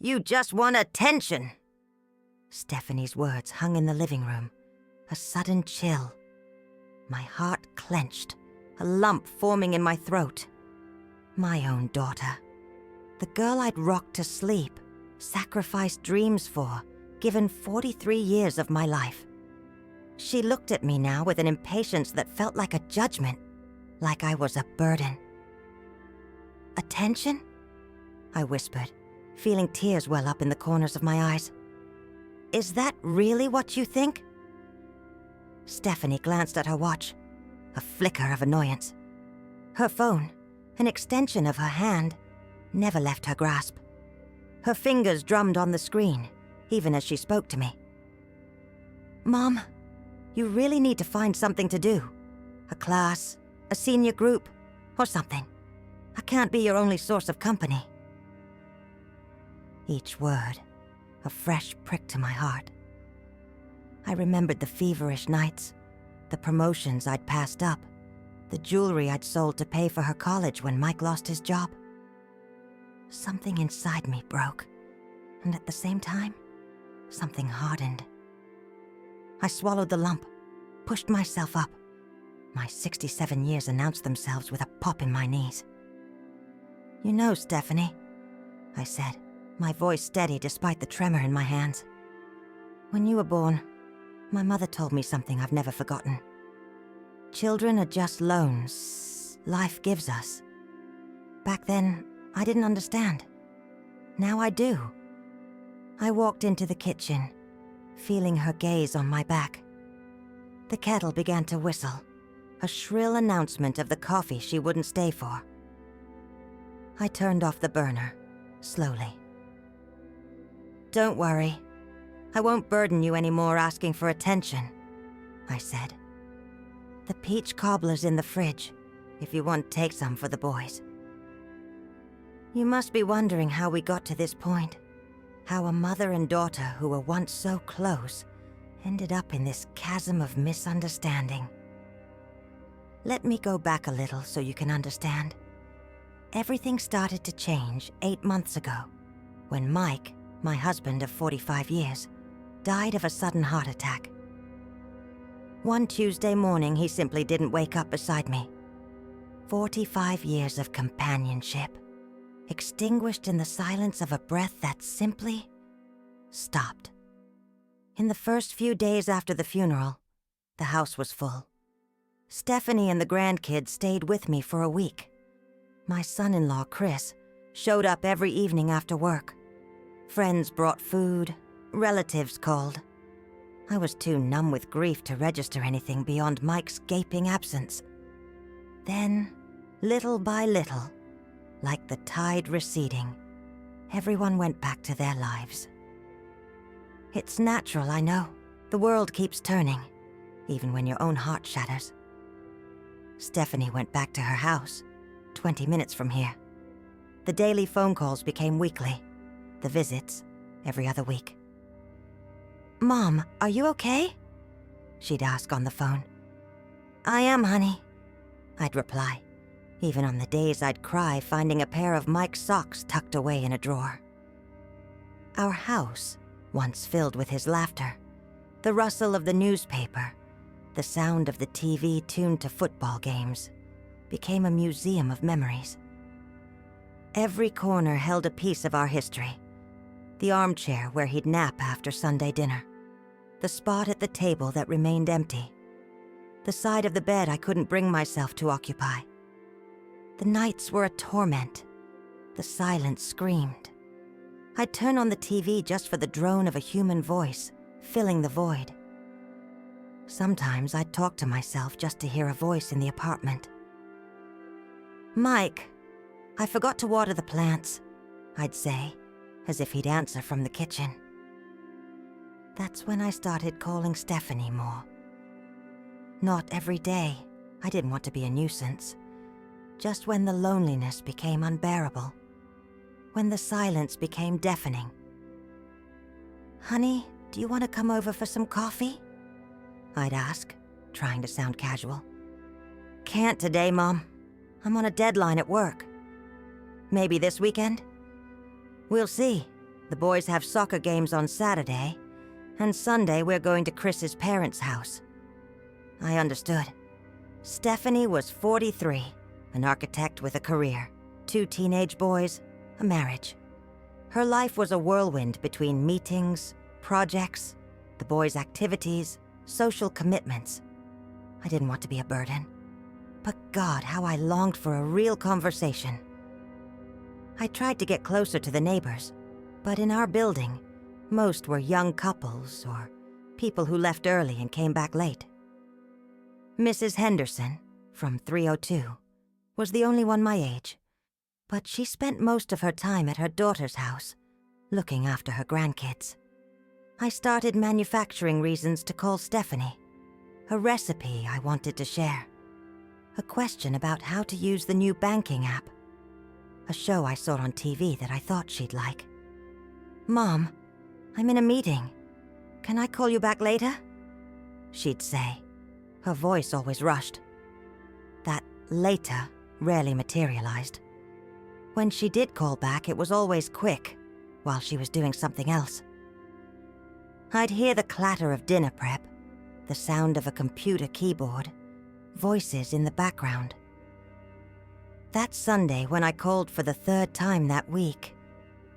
You just want attention." Stephanie's words hung in the living room, a sudden chill. My heart clenched, a lump forming in my throat. My own daughter. The girl I'd rocked to sleep, sacrificed dreams for, given 43 years of my life. She looked at me now with an impatience that felt like a judgment, like I was a burden. "Attention?" I whispered, feeling tears well up in the corners of my eyes. "Is that really what you think?" Stephanie glanced at her watch, a flicker of annoyance. Her phone, an extension of her hand, never left her grasp. Her fingers drummed on the screen, even as she spoke to me. "Mom, you really need to find something to do. A class, a senior group, or something. I can't be your only source of company." Each word, a fresh prick to my heart. I remembered the feverish nights, the promotions I'd passed up, the jewelry I'd sold to pay for her college when Mike lost his job. Something inside me broke, and at the same time, something hardened. I swallowed the lump, pushed myself up. My 67 years announced themselves with a pop in my knees. "You know, Stephanie," I said, my voice steady despite the tremor in my hands. "When you were born, my mother told me something I've never forgotten. Children are just loans life gives us. Back then, I didn't understand. Now I do." I walked into the kitchen, feeling her gaze on my back. The kettle began to whistle, a shrill announcement of the coffee she wouldn't stay for. I turned off the burner, slowly. "Don't worry. I won't burden you anymore asking for attention," I said. "The peach cobbler's in the fridge, if you want to take some for the boys." You must be wondering how we got to this point. How a mother and daughter who were once so close ended up in this chasm of misunderstanding. Let me go back a little so you can understand. Everything started to change 8 months ago, when Mike, my husband of 45 years, died of a sudden heart attack. One Tuesday morning, he simply didn't wake up beside me. 45 years of companionship, extinguished in the silence of a breath that simply stopped. In the first few days after the funeral, the house was full. Stephanie and the grandkids stayed with me for a week. My son-in-law, Chris, showed up every evening after work. Friends brought food, relatives called. I was too numb with grief to register anything beyond Mike's gaping absence. Then, little by little, like the tide receding, everyone went back to their lives. It's natural, I know. The world keeps turning, even when your own heart shatters. Stephanie went back to her house, 20 minutes from here. The daily phone calls became weekly, the visits every other week. "Mom, are you okay?" she'd ask on the phone. "I am, honey," I'd reply, even on the days I'd cry finding a pair of Mike's socks tucked away in a drawer. Our house, once filled with his laughter, the rustle of the newspaper, the sound of the TV tuned to football games, became a museum of memories. Every corner held a piece of our history. The armchair where he'd nap after Sunday dinner. The spot at the table that remained empty. The side of the bed I couldn't bring myself to occupy. The nights were a torment. The silence screamed. I'd turn on the TV just for the drone of a human voice, filling the void. Sometimes I'd talk to myself just to hear a voice in the apartment. "Mike, I forgot to water the plants," I'd say, as if he'd answer from the kitchen. That's when I started calling Stephanie more. Not every day. I didn't want to be a nuisance. Just when the loneliness became unbearable. When the silence became deafening. "Honey, do you want to come over for some coffee?" I'd ask, trying to sound casual. "Can't today, Mom. I'm on a deadline at work. Maybe this weekend? We'll see. The boys have soccer games on Saturday, and Sunday we're going to Chris's parents' house. I understood. Stephanie was 43, an architect with a career, 2 teenage boys, a marriage. Her life was a whirlwind between meetings, projects, the boys' activities, social commitments. I didn't want to be a burden. But God, how I longed for a real conversation. I tried to get closer to the neighbors, but in our building, most were young couples or people who left early and came back late. Mrs. Henderson, from 302, was the only one my age, but she spent most of her time at her daughter's house, looking after her grandkids. I started manufacturing reasons to call Stephanie, a recipe I wanted to share, a question about how to use the new banking app, a show I saw on TV that I thought she'd like. "Mom, I'm in a meeting. Can I call you back later?" she'd say. Her voice always rushed. That later rarely materialized. When she did call back, it was always quick, while she was doing something else. I'd hear the clatter of dinner prep, the sound of a computer keyboard, voices in the background. That Sunday when I called for the 3rd time that week,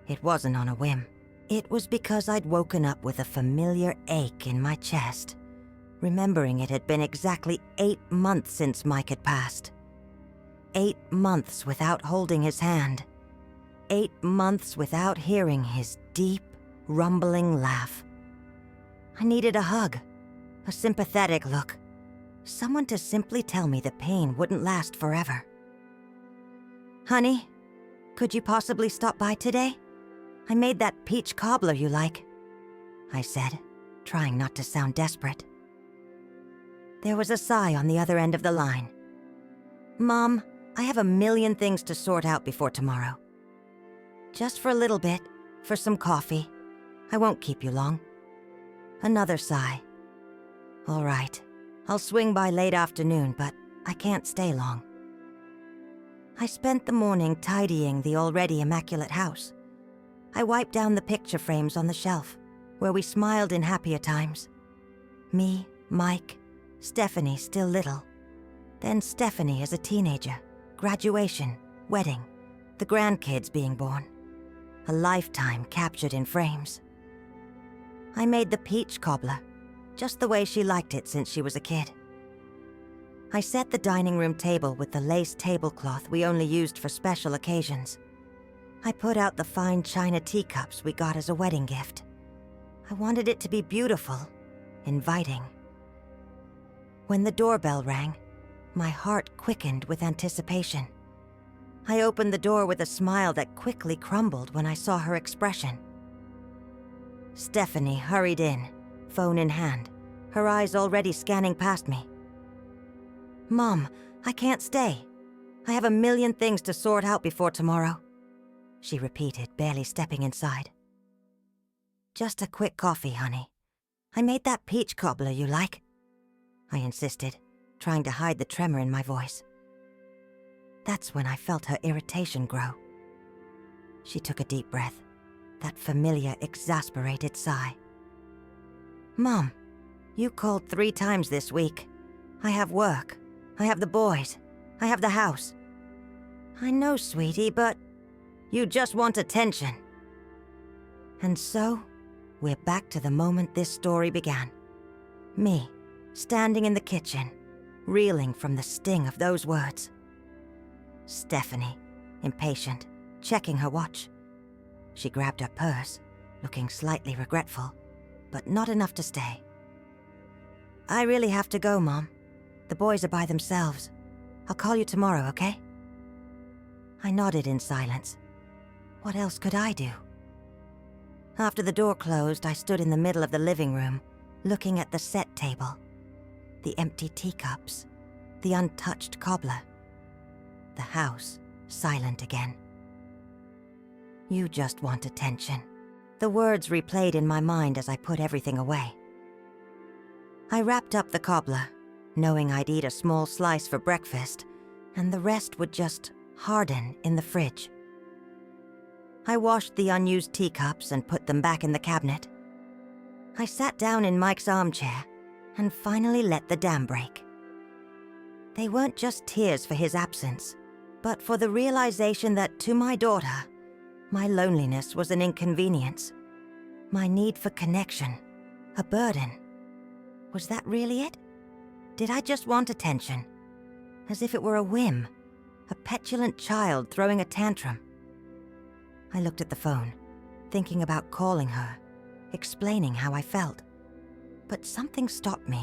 it wasn't on a whim. It was because I'd woken up with a familiar ache in my chest, remembering it had been exactly 8 months since Mike had passed. 8 months without holding his hand. 8 months without hearing his deep, rumbling laugh. I needed a hug, a sympathetic look, someone to simply tell me the pain wouldn't last forever. "Honey, could you possibly stop by today? I made that peach cobbler you like," I said, trying not to sound desperate. There was a sigh on the other end of the line. "Mom, I have a million things to sort out before tomorrow. Just for a little bit, for some coffee. I won't keep you long." Another sigh. "All right, I'll swing by late afternoon, but I can't stay long." I spent the morning tidying the already immaculate house. I wiped down the picture frames on the shelf, where we smiled in happier times. Me, Mike, Stephanie still little. Then Stephanie as a teenager, graduation, wedding, the grandkids being born. A lifetime captured in frames. I made the peach cobbler, just the way she liked it since she was a kid. I set the dining room table with the lace tablecloth we only used for special occasions. I put out the fine china teacups we got as a wedding gift. I wanted it to be beautiful, inviting. When the doorbell rang, my heart quickened with anticipation. I opened the door with a smile that quickly crumbled when I saw her expression. Stephanie hurried in, phone in hand, her eyes already scanning past me. "Mom, I can't stay. I have a million things to sort out before tomorrow," she repeated, barely stepping inside. "Just a quick coffee, honey. I made that peach cobbler you like," I insisted, trying to hide the tremor in my voice. That's when I felt her irritation grow. She took a deep breath, that familiar, exasperated sigh. "Mom, you called 3 times this week. I have work. I have the boys. I have the house." "I know, sweetie, but you just want attention." And so, we're back to the moment this story began. Me, standing in the kitchen, reeling from the sting of those words. Stephanie, impatient, checking her watch. She grabbed her purse, looking slightly regretful, but not enough to stay. "I really have to go, Mom. The boys are by themselves. I'll call you tomorrow, okay?" I nodded in silence. What else could I do? After the door closed, I stood in the middle of the living room, looking at the set table, the empty teacups, the untouched cobbler. The house, silent again. "You just want attention." The words replayed in my mind as I put everything away. I wrapped up the cobbler, knowing I'd eat a small slice for breakfast, and the rest would just harden in the fridge. I washed the unused teacups and put them back in the cabinet. I sat down in Mike's armchair and finally let the dam break. They weren't just tears for his absence, but for the realization that to my daughter, my loneliness was an inconvenience. My need for connection, a burden. Was that really it? Did I just want attention? As if it were a whim, a petulant child throwing a tantrum. I looked at the phone, thinking about calling her, explaining how I felt. But something stopped me.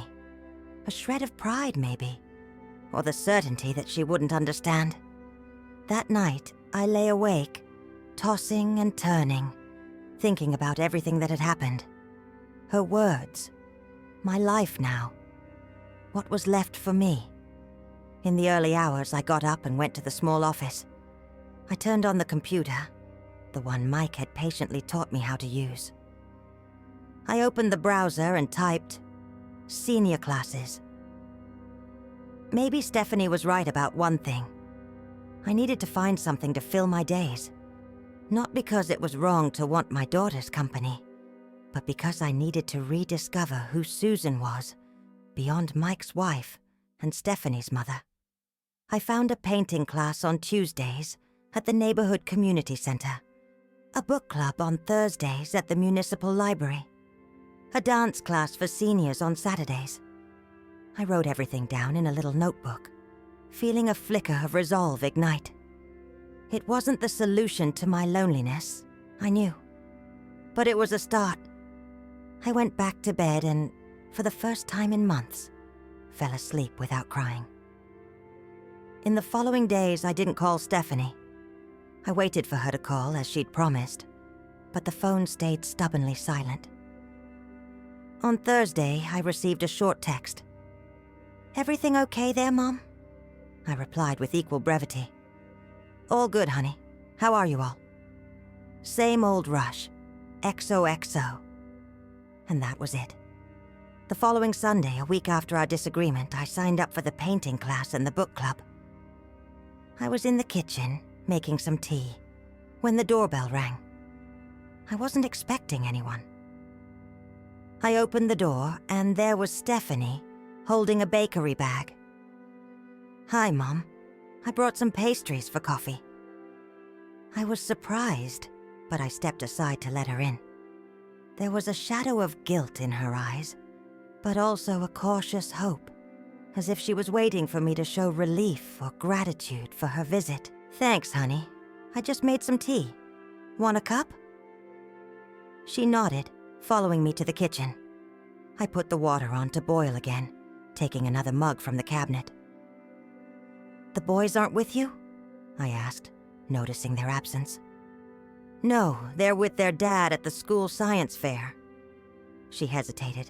A shred of pride, maybe. Or the certainty that she wouldn't understand. That night, I lay awake, tossing and turning, thinking about everything that had happened. Her words. My life now. What was left for me? In the early hours, I got up and went to the small office. I turned on the computer, the one Mike had patiently taught me how to use. I opened the browser and typed, senior classes. Maybe Stephanie was right about one thing. I needed to find something to fill my days. Not because it was wrong to want my daughter's company, but because I needed to rediscover who Susan was, beyond Mike's wife and Stephanie's mother. I found a painting class on Tuesdays at the neighborhood community center, a book club on Thursdays at the municipal library, a dance class for seniors on Saturdays. I wrote everything down in a little notebook, feeling a flicker of resolve ignite. It wasn't the solution to my loneliness, I knew. But it was a start. I went back to bed and, for the first time in months, fell asleep without crying. In the following days, I didn't call Stephanie. I waited for her to call, as she'd promised, but the phone stayed stubbornly silent. On Thursday, I received a short text. "Everything okay there, Mom?" I replied with equal brevity. "All good, honey. How are you all?" Same old rush. XOXO. And that was it. The following Sunday, a week after our disagreement, I signed up for the painting class and the book club. I was in the kitchen, making some tea, when the doorbell rang. I wasn't expecting anyone. I opened the door, and there was Stephanie, holding a bakery bag. "Hi, Mom. I brought some pastries for coffee." I was surprised, but I stepped aside to let her in. There was a shadow of guilt in her eyes, but also a cautious hope, as if she was waiting for me to show relief or gratitude for her visit. "Thanks, honey. I just made some tea. Want a cup?" She nodded, following me to the kitchen. I put the water on to boil again, taking another mug from the cabinet. "The boys aren't with you?" I asked, noticing their absence. "No, they're with their dad at the school science fair." She hesitated.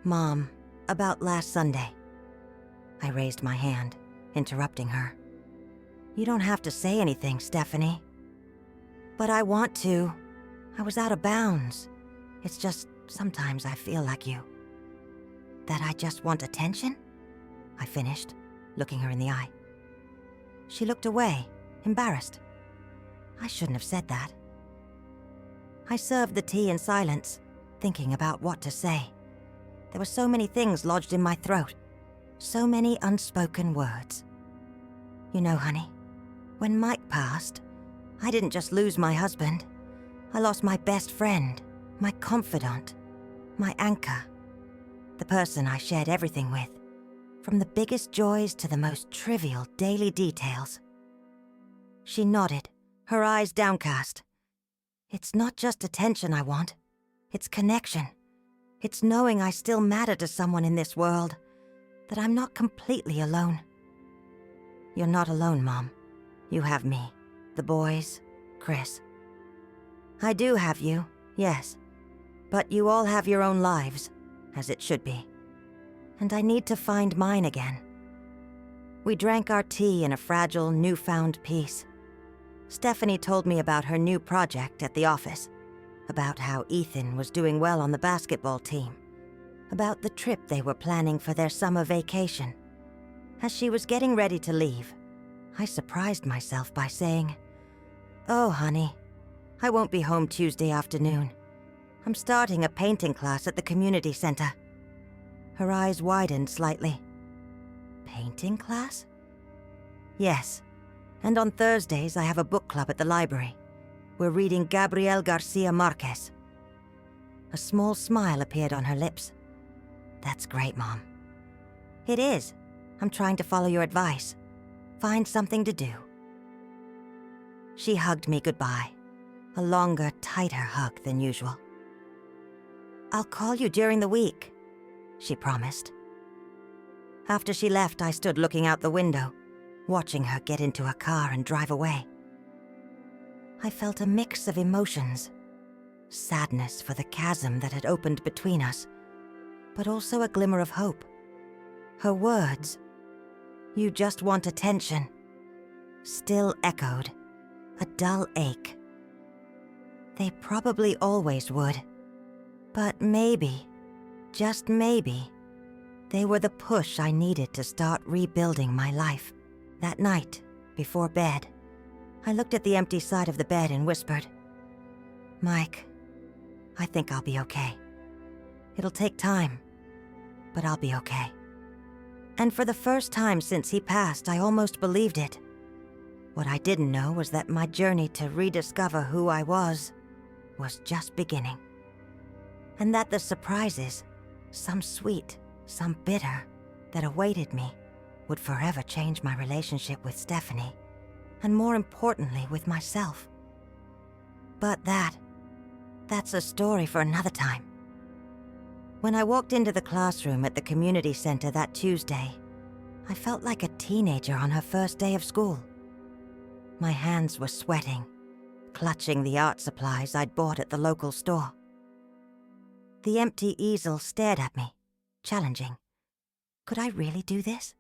"Mom, about last Sunday." I raised my hand, interrupting her. "You don't have to say anything, Stephanie." "But I want to. I was out of bounds. It's just sometimes I feel like you." "That I just want attention?" I finished, looking her in the eye. She looked away, embarrassed. I shouldn't have said that. I served the tea in silence, thinking about what to say. There were so many things lodged in my throat, so many unspoken words. "You know, honey, when Mike passed, I didn't just lose my husband. I lost my best friend, my confidant, my anchor, the person I shared everything with, from the biggest joys to the most trivial daily details." She nodded, her eyes downcast. "It's not just attention I want. It's connection. It's knowing I still matter to someone in this world, that I'm not completely alone." "You're not alone, Mom. You have me, the boys, Chris." "I do have you, yes. But you all have your own lives, as it should be. And I need to find mine again." We drank our tea in a fragile, newfound peace. Stephanie told me about her new project at the office, about how Ethan was doing well on the basketball team, about the trip they were planning for their summer vacation. As she was getting ready to leave, I surprised myself by saying, "Oh, honey, I won't be home Tuesday afternoon. I'm starting a painting class at the community center. Her eyes widened slightly. Painting class? Yes. And on Thursdays, I have a book club at the library. We're reading Gabriel Garcia Marquez. A small smile appeared on her lips. That's great, Mom. It is. I'm trying to follow your advice. Find something to do. She hugged me goodbye. A longer, tighter hug than usual. I'll call you during the week, she promised. After she left, I stood looking out the window, watching her get into her car and drive away. I felt a mix of emotions. Sadness for the chasm that had opened between us, but also a glimmer of hope. Her words, "You just want attention," still echoed, a dull ache. They probably always would, but maybe, just maybe, they were the push I needed to start rebuilding my life. That night, before bed, I looked at the empty side of the bed and whispered, "Mike, I think I'll be okay. It'll take time, but I'll be okay." And for the first time since he passed, I almost believed it. What I didn't know was that my journey to rediscover who I was just beginning. And that the surprises, some sweet, some bitter, that awaited me would forever change my relationship with Stephanie, and more importantly, with myself. But that's a story for another time. When I walked into the classroom at the community center that Tuesday, I felt like a teenager on her first day of school. My hands were sweating, clutching the art supplies I'd bought at the local store. The empty easel stared at me, challenging. Could I really do this?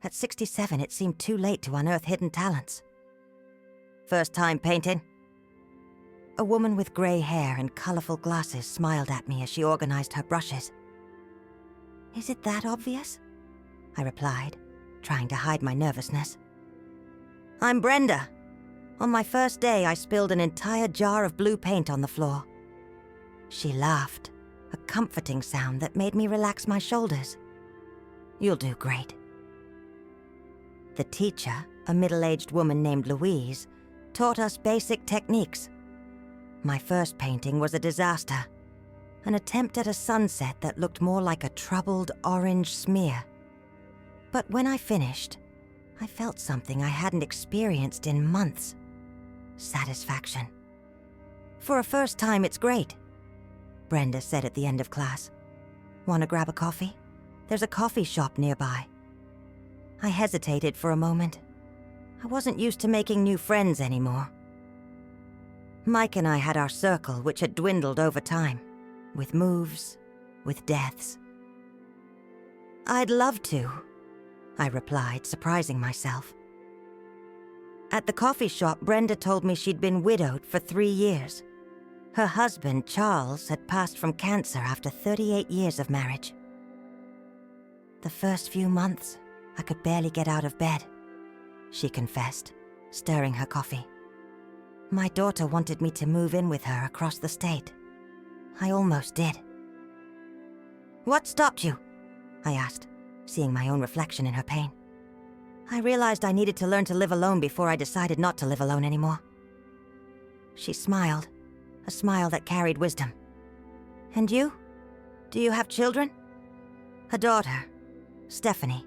At 67, it seemed too late to unearth hidden talents. "First time painting?" A woman with gray hair and colorful glasses smiled at me as she organized her brushes. "Is it that obvious?" I replied, trying to hide my nervousness. "I'm Brenda. On my first day, I spilled an entire jar of blue paint on the floor." She laughed, a comforting sound that made me relax my shoulders. "You'll do great." The teacher, a middle-aged woman named Louise, taught us basic techniques. My first painting was a disaster, an attempt at a sunset that looked more like a troubled orange smear. But when I finished, I felt something I hadn't experienced in months. Satisfaction. "For a first time, it's great," Brenda said at the end of class. "Want to grab a coffee? There's a coffee shop nearby." I hesitated for a moment. I wasn't used to making new friends anymore. Mike and I had our circle, which had dwindled over time, with moves, with deaths. "I'd love to," I replied, surprising myself. At the coffee shop, Brenda told me she'd been widowed for 3 years. Her husband, Charles, had passed from cancer after 38 years of marriage. "The first few months, I could barely get out of bed," she confessed, stirring her coffee. "My daughter wanted me to move in with her across the state. I almost did." "What stopped you?" I asked, seeing my own reflection in her pain. I realized I needed to learn to live alone before I decided not to live alone anymore. She smiled, a smile that carried wisdom. "And you? Do you have children?" "A daughter, Stephanie."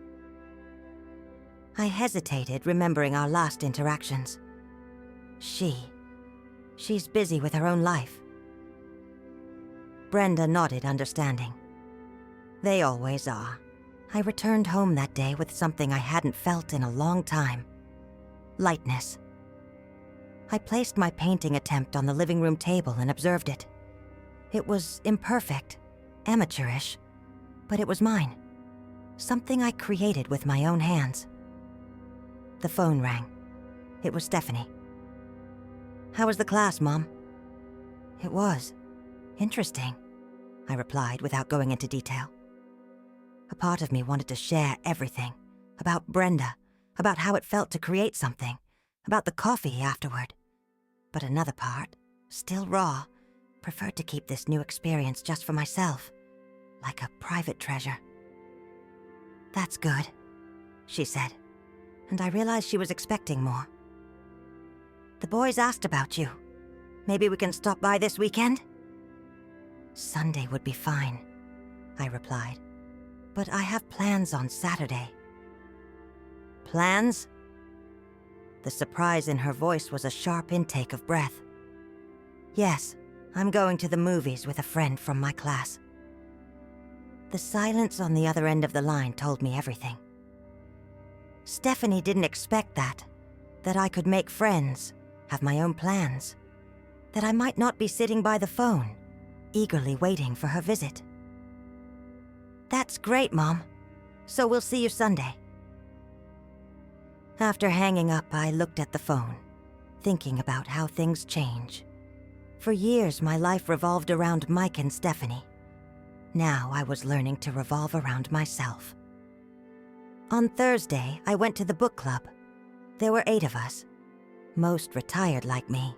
I hesitated, remembering our last interactions. She's busy with her own life. Brenda nodded, understanding. They always are. I returned home that day with something I hadn't felt in a long time. Lightness. I placed my painting attempt on the living room table and observed it. It was imperfect, amateurish, but it was mine. Something I created with my own hands. The phone rang. It was Stephanie. "How was the class, Mom?" "It was interesting," I replied without going into detail. A part of me wanted to share everything, about Brenda, about how it felt to create something, about the coffee afterward. But another part, still raw, preferred to keep this new experience just for myself, like a private treasure. "That's good," she said, and I realized she was expecting more. "The boys asked about you. Maybe we can stop by this weekend?" "Sunday would be fine," I replied. "But I have plans on Saturday." "Plans?" The surprise in her voice was a sharp intake of breath. "Yes, I'm going to the movies with a friend from my class." The silence on the other end of the line told me everything. Stephanie didn't expect that I could make friends, have my own plans, that I might not be sitting by the phone, eagerly waiting for her visit. "That's great, Mom. So we'll see you Sunday." After hanging up, I looked at the phone, thinking about how things change. For years, my life revolved around Mike and Stephanie. Now I was learning to revolve around myself. On Thursday, I went to the book club. There were 8 of us, most retired like me.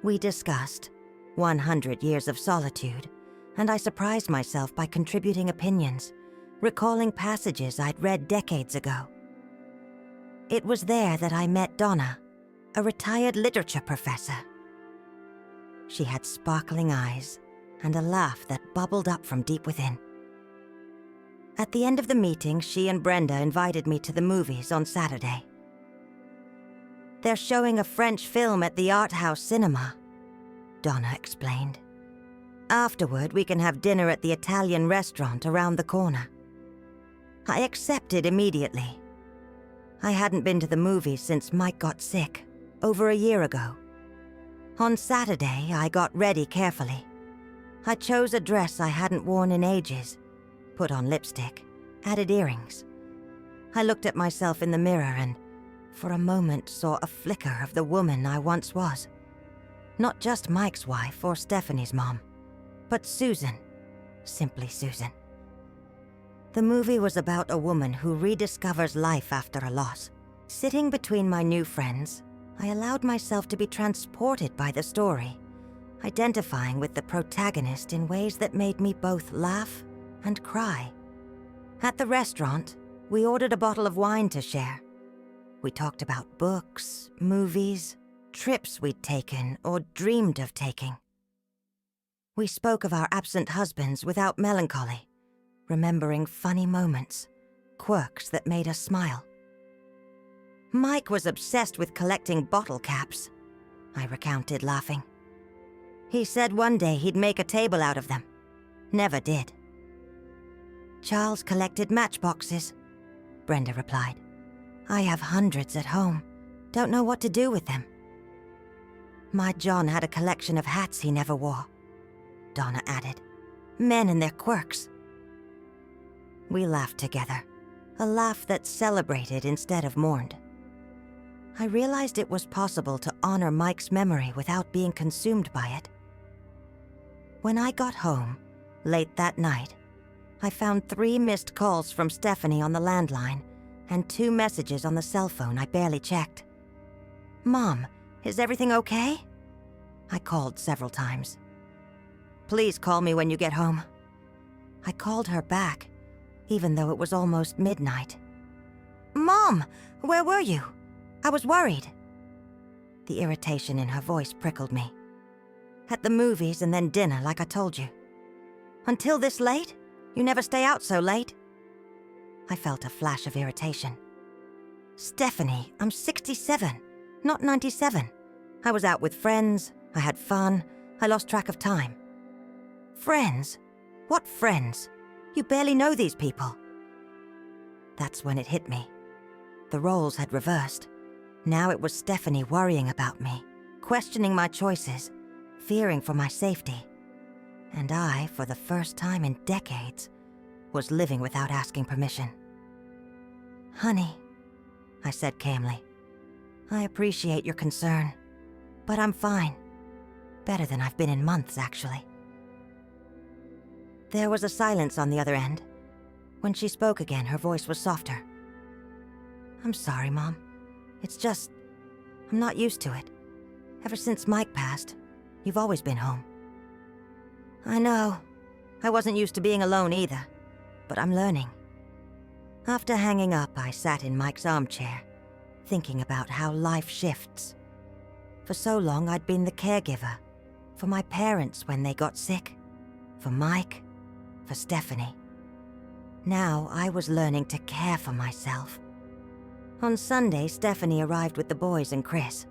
We discussed 100 Years of Solitude, and I surprised myself by contributing opinions, recalling passages I'd read decades ago. It was there that I met Donna, a retired literature professor. She had sparkling eyes and a laugh that bubbled up from deep within. At the end of the meeting, she and Brenda invited me to the movies on Saturday. "They're showing a French film at the Art House Cinema," Donna explained. "Afterward, we can have dinner at the Italian restaurant around the corner." I accepted immediately. I hadn't been to the movies since Mike got sick, over a year ago. On Saturday, I got ready carefully. I chose a dress I hadn't worn in ages, put on lipstick, added earrings. I looked at myself in the mirror and, for a moment, saw a flicker of the woman I once was. Not just Mike's wife or Stephanie's mom, but Susan, simply Susan. The movie was about a woman who rediscovers life after a loss. Sitting between my new friends, I allowed myself to be transported by the story, identifying with the protagonist in ways that made me both laugh and cry. At the restaurant, we ordered a bottle of wine to share. We talked about books, movies, trips we'd taken or dreamed of taking. We spoke of our absent husbands without melancholy, remembering funny moments, quirks that made us smile. Mike was obsessed with collecting bottle caps, I recounted, laughing. He said one day he'd make a table out of them. Never did. Charles collected matchboxes, Brenda replied. I have hundreds at home. Don't know what to do with them. My John had a collection of hats he never wore, Donna added. Men and their quirks. We laughed together, a laugh that celebrated instead of mourned. I realized it was possible to honor Mike's memory without being consumed by it. When I got home, late that night, I found 3 missed calls from Stephanie on the landline and 2 messages on the cell phone I barely checked. Mom, is everything okay? I called several times. Please call me when you get home. I called her back, even though it was almost midnight. Mom, where were you? I was worried. The irritation in her voice prickled me. At the movies and then dinner, like I told you. Until this late? You never stay out so late. I felt a flash of irritation. Stephanie, I'm 67, not 97. I was out with friends, I had fun, I lost track of time. Friends? What friends? You barely know these people. That's when it hit me. The roles had reversed. Now it was Stephanie worrying about me, questioning my choices, fearing for my safety. And I, for the first time in decades, was living without asking permission. Honey, I said calmly, I appreciate your concern, but I'm fine. Better than I've been in months, actually. There was a silence on the other end. When she spoke again, her voice was softer. I'm sorry, Mom. It's just, I'm not used to it. Ever since Mike passed, you've always been home. I know. I wasn't used to being alone either, but I'm learning. After hanging up, I sat in Mike's armchair, thinking about how life shifts. For so long, I'd been the caregiver, for my parents when they got sick, for Mike, for Stephanie. Now I was learning to care for myself. On Sunday, Stephanie arrived with the boys and Chris.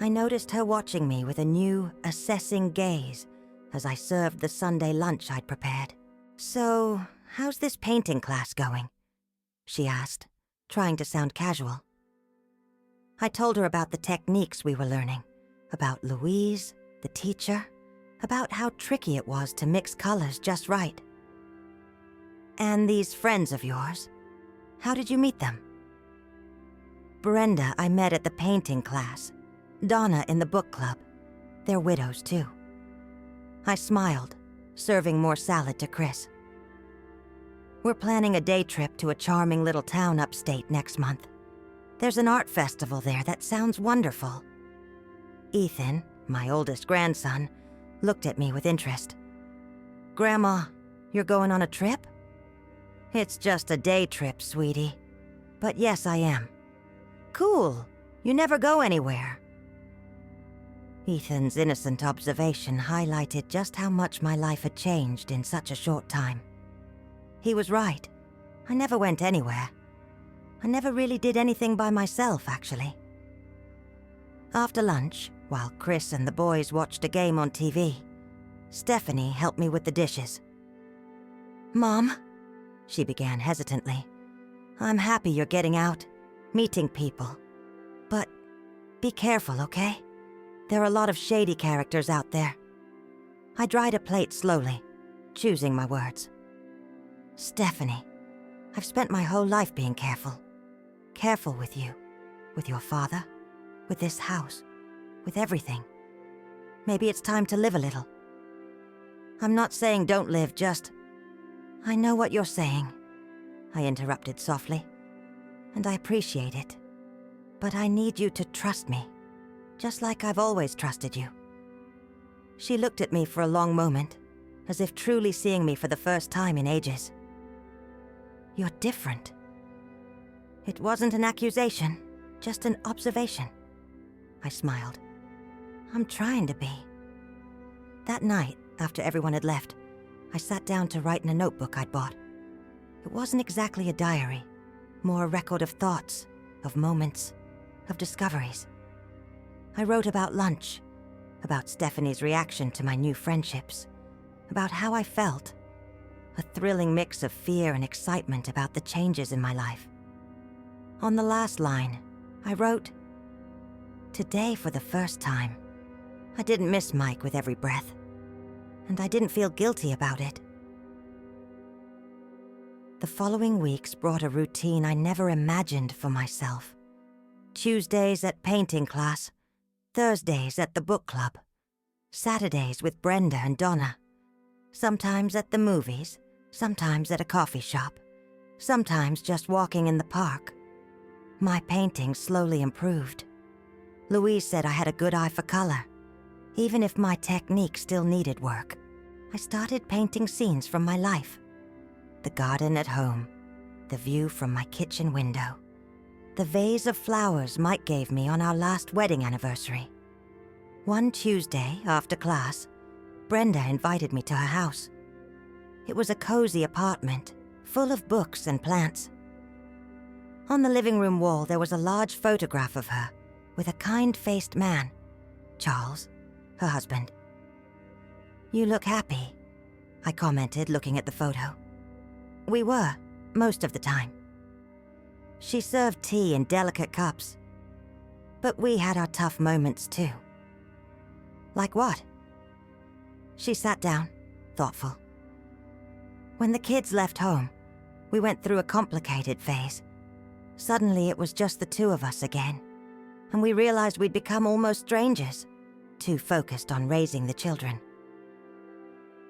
I noticed her watching me with a new, assessing gaze as I served the Sunday lunch I'd prepared. "So, how's this painting class going?" she asked, trying to sound casual. I told her about the techniques we were learning, about Louise, the teacher, about how tricky it was to mix colors just right. "And these friends of yours, how did you meet them?" "Brenda I met at the painting class. Donna in the book club. They're widows too." I smiled, serving more salad to Chris. "We're planning a day trip to a charming little town upstate next month. There's an art festival there that sounds wonderful." Ethan, my oldest grandson, looked at me with interest. "Grandma, you're going on a trip?" "It's just a day trip, sweetie. But yes, I am." "Cool. You never go anywhere." Ethan's innocent observation highlighted just how much my life had changed in such a short time. He was right. I never went anywhere. I never really did anything by myself, actually. After lunch, while Chris and the boys watched a game on TV, Stephanie helped me with the dishes. "Mom," she began hesitantly, "I'm happy you're getting out, meeting people. But be careful, okay? There are a lot of shady characters out there." I dried a plate slowly, choosing my words. "Stephanie, I've spent my whole life being careful. Careful with you, with your father, with this house, with everything. Maybe it's time to live a little." "I'm not saying don't live, just..." "I know what you're saying," I interrupted softly, "and I appreciate it. But I need you to trust me, just like I've always trusted you." She looked at me for a long moment, as if truly seeing me for the first time in ages. "You're different." It wasn't an accusation, just an observation. I smiled. "I'm trying to be." That night, after everyone had left, I sat down to write in a notebook I'd bought. It wasn't exactly a diary, more a record of thoughts, of moments, of discoveries. I wrote about lunch, about Stephanie's reaction to my new friendships, about how I felt, a thrilling mix of fear and excitement about the changes in my life. On the last line, I wrote, "Today for the first time, I didn't miss Mike with every breath, and I didn't feel guilty about it." The following weeks brought a routine I never imagined for myself. Tuesdays at painting class, Thursdays at the book club, Saturdays with Brenda and Donna, sometimes at the movies, sometimes at a coffee shop, sometimes just walking in the park. My painting slowly improved. Louise said I had a good eye for color. Even if my technique still needed work, I started painting scenes from my life. The garden at home, the view from my kitchen window, the vase of flowers Mike gave me on our last wedding anniversary. One Tuesday, after class, Brenda invited me to her house. It was a cozy apartment, full of books and plants. On the living room wall, there was a large photograph of her, with a kind-faced man, Charles, her husband. "You look happy," I commented, looking at the photo. We were, most of the time. She served tea in delicate cups. But we had our tough moments too. "Like what?" She sat down, thoughtful. "When the kids left home, we went through a complicated phase. Suddenly it was just the two of us again, and we realized we'd become almost strangers, too focused on raising the children.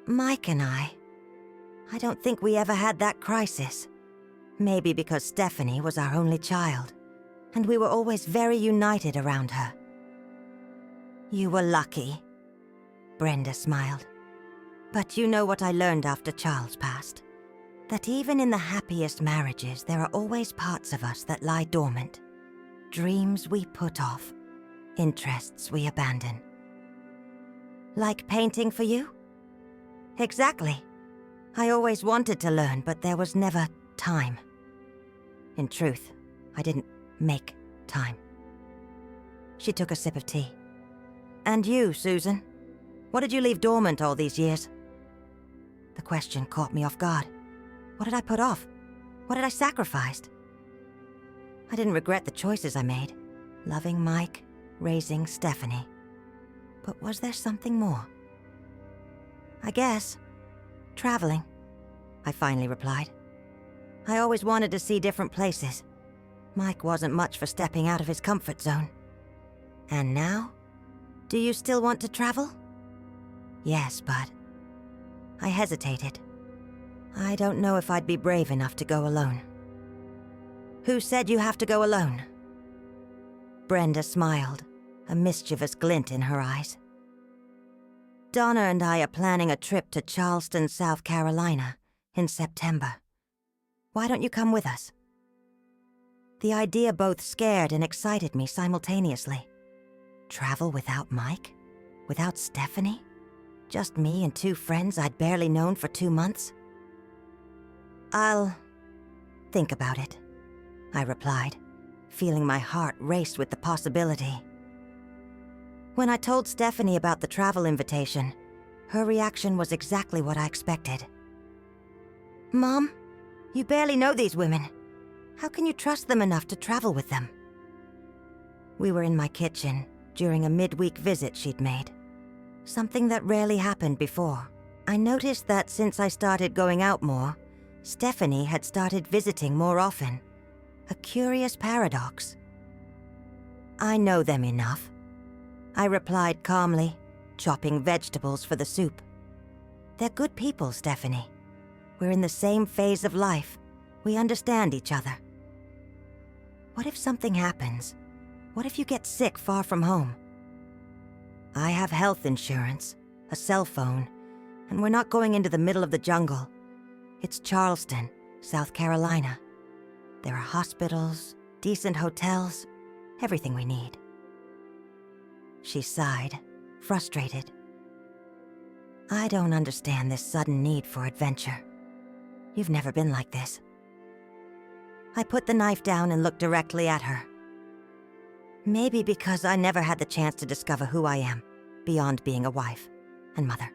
Mike and I don't think we ever had that crisis. Maybe because Stephanie was our only child, and we were always very united around her. You were lucky. Brenda smiled. But you know what I learned after Charles passed? That even in the happiest marriages, there are always parts of us that lie dormant. Dreams we put off. Interests we abandon. Like painting for you? Exactly. I always wanted to learn, but there was never time. In truth, I didn't make time. She took a sip of tea. And you, Susan? What did you leave dormant all these years? The question caught me off guard. What did I put off? What had I sacrificed? I didn't regret the choices I made. Loving Mike, raising Stephanie. But was there something more? I guess. Traveling, I finally replied. I always wanted to see different places. Mike wasn't much for stepping out of his comfort zone. And now? Do you still want to travel? Yes, but... I hesitated. I don't know if I'd be brave enough to go alone. Who said you have to go alone? Brenda smiled, a mischievous glint in her eyes. Donna and I are planning a trip to Charleston, South Carolina, in September. Why don't you come with us? The idea both scared and excited me simultaneously. Travel without Mike? Without Stephanie? Just me and two friends I'd barely known for 2 months? I'll think about it, I replied, feeling my heart race with the possibility. When I told Stephanie about the travel invitation, her reaction was exactly what I expected. Mom, you barely know these women. How can you trust them enough to travel with them? We were in my kitchen during a midweek visit she'd made. Something that rarely happened before. I noticed that since I started going out more, Stephanie had started visiting more often. A curious paradox. I know them enough, I replied calmly, chopping vegetables for the soup. They're good people, Stephanie. We're in the same phase of life. We understand each other. What if something happens? What if you get sick far from home? I have health insurance, a cell phone, and we're not going into the middle of the jungle. It's Charleston, South Carolina. There are hospitals, decent hotels, everything we need. She sighed, frustrated. I don't understand this sudden need for adventure. You've never been like this. I put the knife down and looked directly at her. Maybe because I never had the chance to discover who I am, beyond being a wife and mother.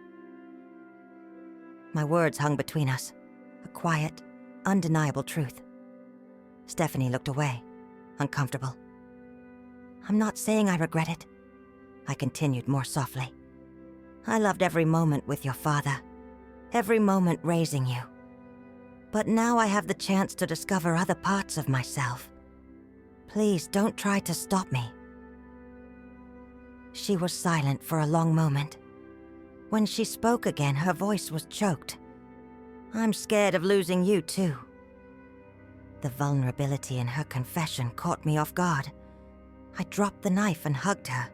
My words hung between us, a quiet, undeniable truth. Stephanie looked away, uncomfortable. I'm not saying I regret it, I continued more softly. I loved every moment with your father, every moment raising you. But now I have the chance to discover other parts of myself. Please don't try to stop me. She was silent for a long moment. When she spoke again, her voice was choked. I'm scared of losing you too. The vulnerability in her confession caught me off guard. I dropped the knife and hugged her,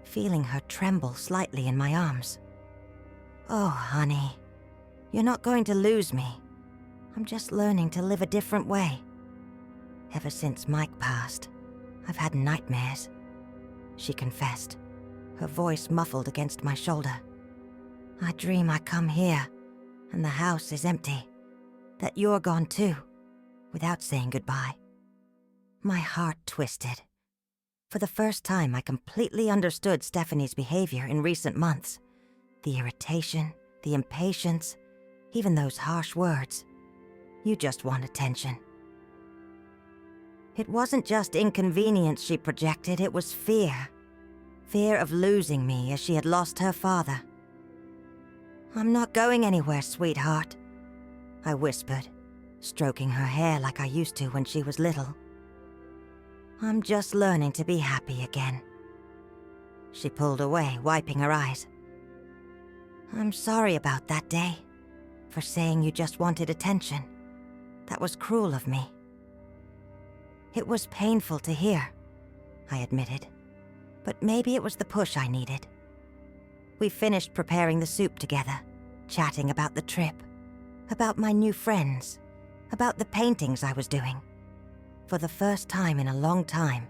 feeling her tremble slightly in my arms. Oh, honey, you're not going to lose me. I'm just learning to live a different way. Ever since Mike passed, I've had nightmares, she confessed, her voice muffled against my shoulder. I dream I come here, and the house is empty, that you're gone too, without saying goodbye. My heart twisted. For the first time, I completely understood Stephanie's behavior in recent months. The irritation, the impatience, even those harsh words. You just want attention. It wasn't just inconvenience she projected, it was fear. Fear of losing me as she had lost her father. I'm not going anywhere, sweetheart, I whispered, stroking her hair like I used to when she was little. I'm just learning to be happy again. She pulled away, wiping her eyes. I'm sorry about that day, for saying you just wanted attention. That was cruel of me. It was painful to hear, I admitted. but maybe it was the push I needed. We finished preparing the soup together, chatting about the trip, about my new friends, about the paintings I was doing. For the first time in a long time,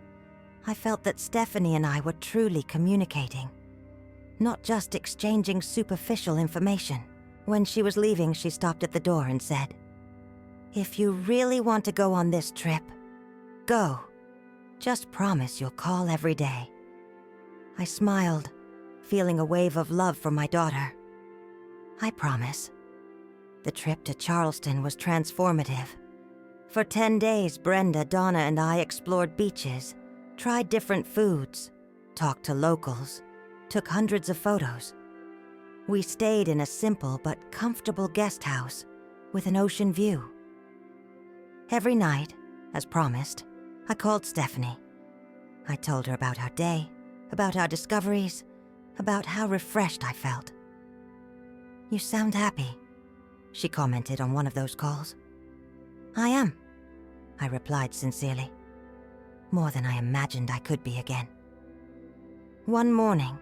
I felt that Stephanie and I were truly communicating, not just exchanging superficial information. When she was leaving, she stopped at the door and said, "If you really want to go on this trip, go. Just promise you'll call every day." I smiled, feeling a wave of love for my daughter. I promise. The trip to Charleston was transformative. For 10 days, Brenda, Donna, and I explored beaches, tried different foods, talked to locals, took hundreds of photos. We stayed in a simple but comfortable guest house with an ocean view. Every night, as promised, I called Stephanie. I told her about our day, about our discoveries, about how refreshed I felt. "You sound happy," she commented on one of those calls. "I am," I replied sincerely. More than I imagined I could be again. One morning,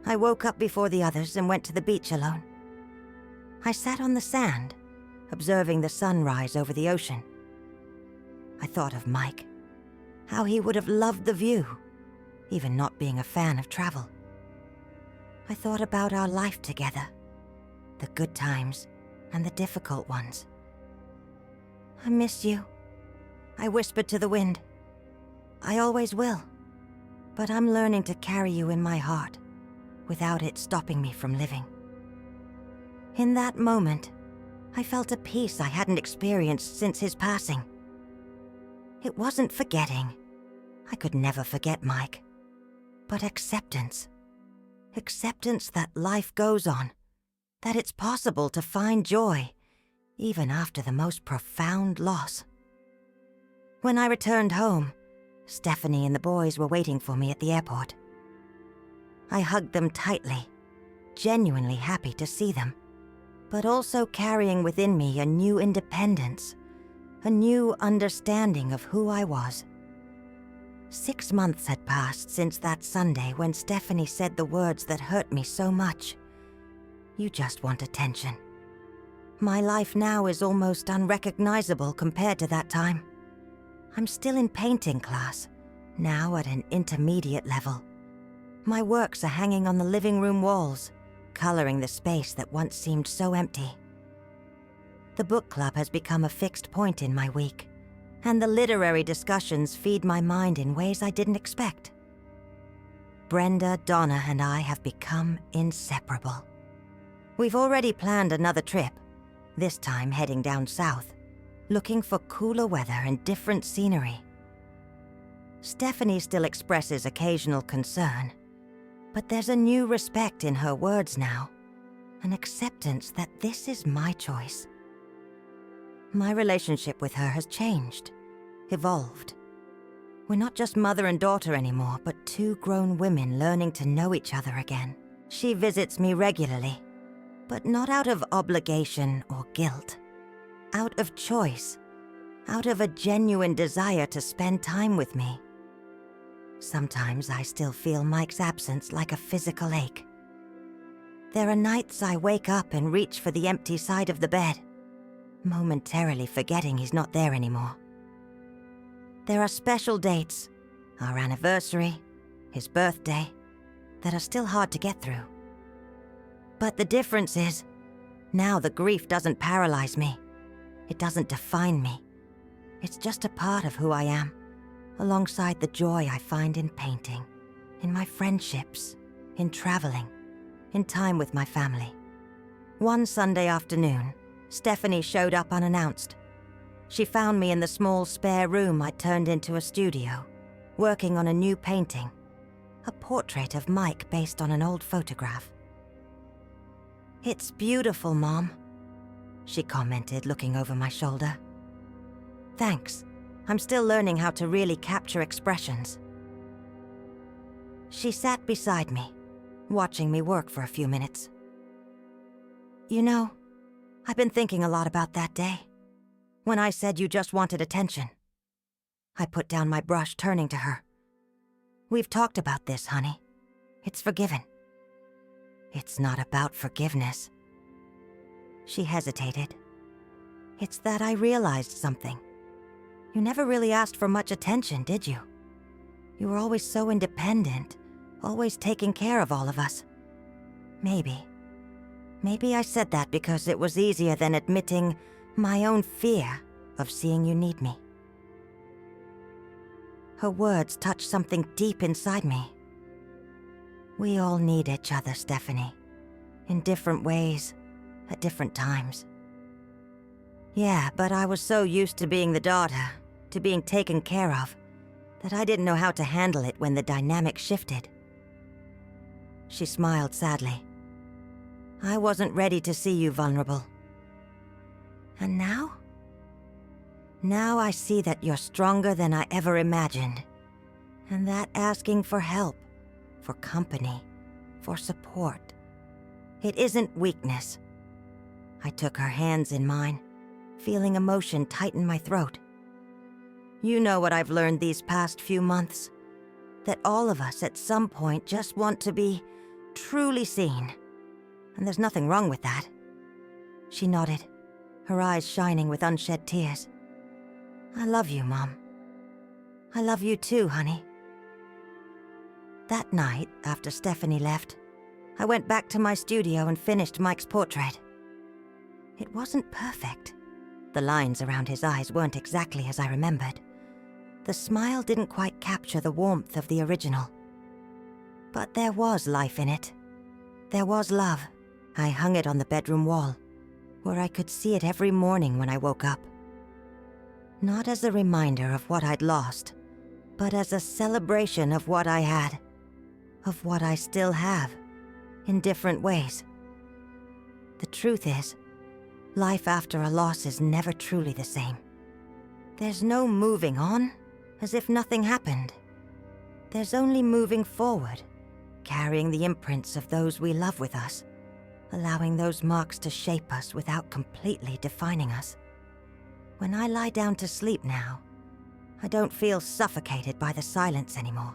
I woke up before the others and went to the beach alone. I sat on the sand, observing the sunrise over the ocean. I thought of Mike, how he would have loved the view, even not being a fan of travel. I thought about our life together, the good times and the difficult ones. "I miss you," I whispered to the wind. "I always will, but I'm learning to carry you in my heart without it stopping me from living." In that moment, I felt a peace I hadn't experienced since his passing. It wasn't forgetting. I could never forget Mike. But acceptance. Acceptance that life goes on, that it's possible to find joy, even after the most profound loss. When I returned home, Stephanie and the boys were waiting for me at the airport. I hugged them tightly, genuinely happy to see them, but also carrying within me a new independence, a new understanding of who I was. 6 months had passed since that Sunday when Stephanie said the words that hurt me so much. "You just want attention." My life now is almost unrecognizable compared to that time. I'm still in painting class, now at an intermediate level. My works are hanging on the living room walls, coloring the space that once seemed so empty. The book club has become a fixed point in my week, and the literary discussions feed my mind in ways I didn't expect. Brenda, Donna, and I have become inseparable. We've already planned another trip, this time heading down south, looking for cooler weather and different scenery. Stephanie still expresses occasional concern, but there's a new respect in her words now, an acceptance that this is my choice. My relationship with her has changed, evolved. We're not just mother and daughter anymore, but two grown women learning to know each other again. She visits me regularly, but not out of obligation or guilt. Out of choice, out of a genuine desire to spend time with me. Sometimes I still feel Mike's absence like a physical ache. There are nights I wake up and reach for the empty side of the bed, momentarily forgetting he's not there anymore. There are special dates, our anniversary, his birthday, that are still hard to get through. But the difference is, now the grief doesn't paralyze me. It doesn't define me. It's just a part of who I am, alongside the joy I find in painting, in my friendships, in traveling, in time with my family. One Sunday afternoon, Stephanie showed up unannounced. She found me in the small spare room I'd turned into a studio, working on a new painting, a portrait of Mike based on an old photograph. "It's beautiful, Mom," she commented, looking over my shoulder. "Thanks. I'm still learning how to really capture expressions." She sat beside me, watching me work for a few minutes. "You know, I've been thinking a lot about that day, when I said you just wanted attention." I put down my brush, turning to her. We've talked about this, honey. It's forgiven. It's not about forgiveness. She hesitated. It's that I realized something. You never really asked for much attention, did you? You were always so independent, always taking care of all of us. Maybe I said that because it was easier than admitting my own fear of seeing you need me. Her words touched something deep inside me. We all need each other, Stephanie. In different ways, at different times. Yeah, but I was so used to being the daughter, to being taken care of, that I didn't know how to handle it when the dynamic shifted. She smiled sadly. I wasn't ready to see you vulnerable. And now? Now I see that you're stronger than I ever imagined. And that asking for help, for company, for support, it isn't weakness. I took her hands in mine, feeling emotion tighten my throat. You know what I've learned these past few months? That all of us at some point just want to be truly seen. And there's nothing wrong with that. She nodded, her eyes shining with unshed tears. I love you, Mom. I love you too, honey. That night, after Stephanie left, I went back to my studio and finished Mike's portrait. It wasn't perfect. The lines around his eyes weren't exactly as I remembered. The smile didn't quite capture the warmth of the original. But there was life in it. There was love. I hung it on the bedroom wall, where I could see it every morning when I woke up. Not as a reminder of what I'd lost, but as a celebration of what I had, of what I still have, in different ways. The truth is, life after a loss is never truly the same. There's no moving on, as if nothing happened. There's only moving forward, carrying the imprints of those we love with us, allowing those marks to shape us without completely defining us. When I lie down to sleep now, I don't feel suffocated by the silence anymore.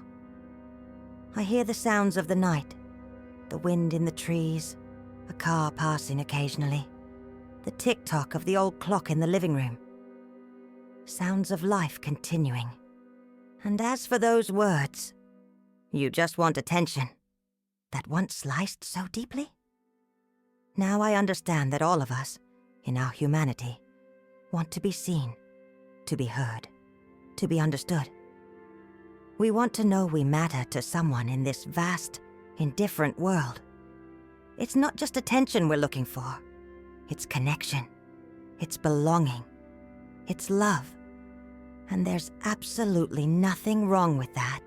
I hear the sounds of the night, the wind in the trees, a car passing occasionally, the tick-tock of the old clock in the living room. Sounds of life continuing. And as for those words, you just want attention, that once sliced so deeply? Now I understand that all of us, in our humanity, want to be seen, to be heard, to be understood. We want to know we matter to someone in this vast, indifferent world. It's not just attention we're looking for. It's connection. It's belonging. It's love. And there's absolutely nothing wrong with that.